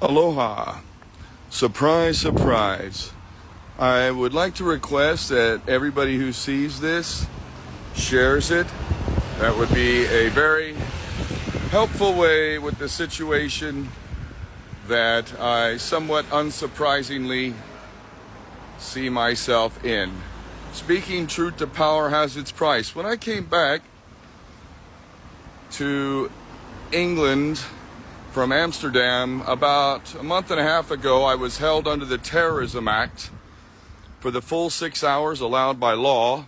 Aloha. Surprise, surprise. I would like to request that everybody who sees this shares it. That would be a very helpful way with the situation that I somewhat unsurprisingly see myself in. Speaking truth to power has its price. When I came back to England from Amsterdam about a month and a half ago, I was held under the Terrorism Act for the full 6 hours allowed by law.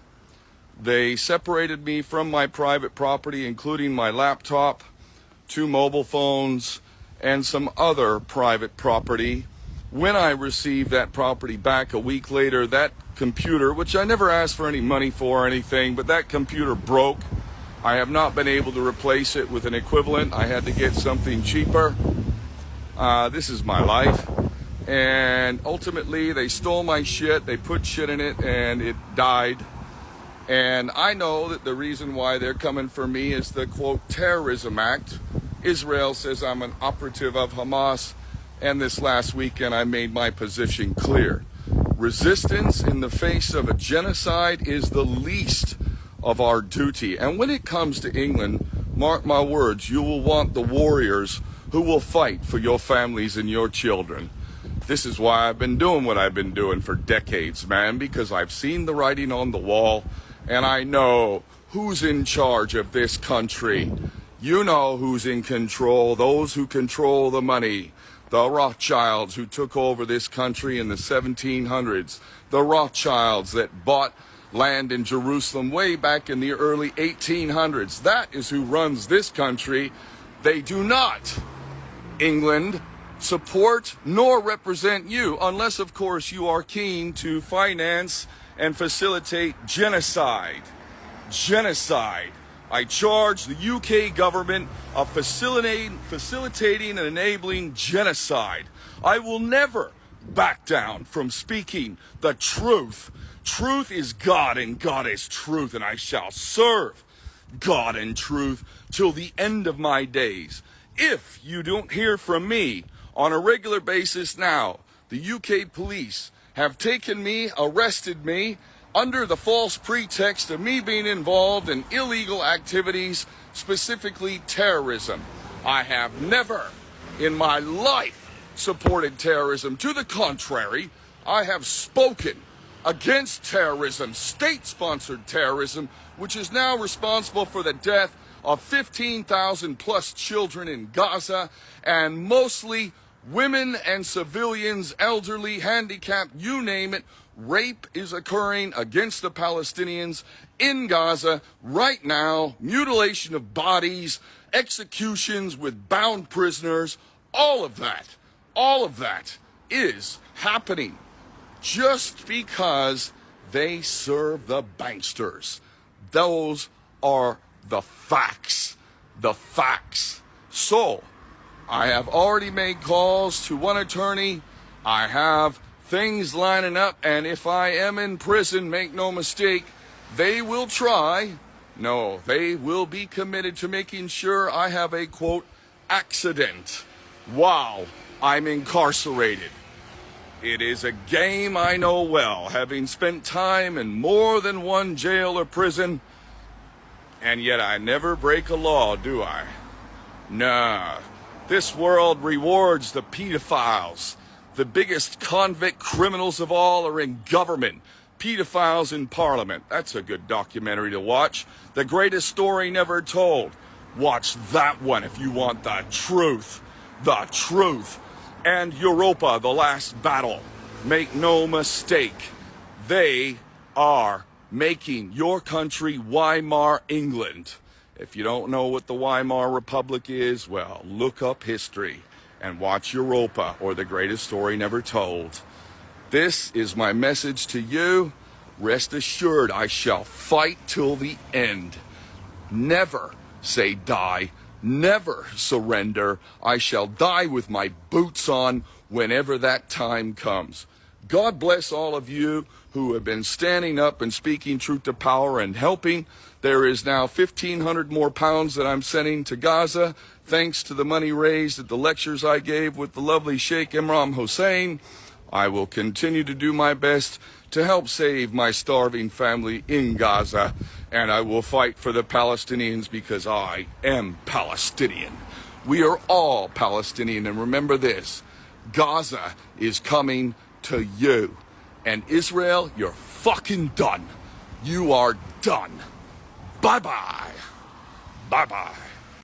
They separated me from my private property, including my laptop, 2 mobile phones, and some other private property. When I received that property back a week later, that computer, which I never asked for any money for or anything, but that computer broke. I have not been able to replace it with an equivalent. I had to get something cheaper. This is my life. And ultimately, they stole my shit, they put shit in it, and it died. And I know that the reason why they're coming for me is the, quote, Terrorism Act. Israel says I'm an operative of Hamas, and this last weekend I made my position clear. Resistance in the face of a genocide is the least of our duty. And when it comes to England, mark my words, you will want the warriors who will fight for your families and your children. This is why I've been doing what I've been doing for decades, man, because I've seen the writing on the wall, and I know who's in charge of this country. You know who's in control, those who control the money. The Rothschilds who took over this country in the 1700s. The Rothschilds that bought land in Jerusalem way back in the early 1800s. That is who runs this country. They do not, England, support nor represent you, unless, of course, you are keen to finance and facilitate genocide. Genocide. I charge the UK government of facilitating and enabling genocide. I will never back down from speaking the truth. Truth is God, and God is truth, and I shall serve God and truth till the end of my days. If you don't hear from me on a regular basis now, the UK police have taken me, arrested me, under the false pretext of me being involved in illegal activities, specifically terrorism. I have never in my life supported terrorism. To the contrary, I have spoken against terrorism, state-sponsored terrorism, which is now responsible for the death of 15,000 plus children in Gaza, and mostly women and civilians, elderly, handicapped, you name it. Rape is occurring against the Palestinians in Gaza right now. Mutilation of bodies, executions with bound prisoners, all of that is happening just because they serve the banksters. Those are the facts. The facts. So, I have already made calls to one attorney. I have things lining up, and if I am in prison, make no mistake, they will be committed to making sure I have a, quote, accident while I'm incarcerated. It is a game I know well, having spent time in more than one jail or prison, and yet I never break a law, do I? Nah. This world rewards the pedophiles. The biggest convict criminals of all are in government. Pedophiles in parliament. That's a good documentary to watch. The greatest story never told. Watch that one if you want the truth. The truth. And Europa, the last battle. Make no mistake. They are making your country Weimar England. If you don't know what the Weimar Republic is, well, look up history and watch Europa, or the greatest story never told. This is my message to you. Rest assured, I shall fight till the end. Never say die. Never surrender. I shall die with my boots on whenever that time comes. God bless all of you who have been standing up and speaking truth to power and helping. There is now 1,500 more pounds that I'm sending to Gaza, thanks to the money raised at the lectures I gave with the lovely Sheikh Imran Hussein. I will continue to do my best to help save my starving family in Gaza, and I will fight for the Palestinians because I am Palestinian. We are all Palestinian, and remember this, Gaza is coming to you. And Israel, you're fucking done. You are done. Bye-bye. Bye-bye.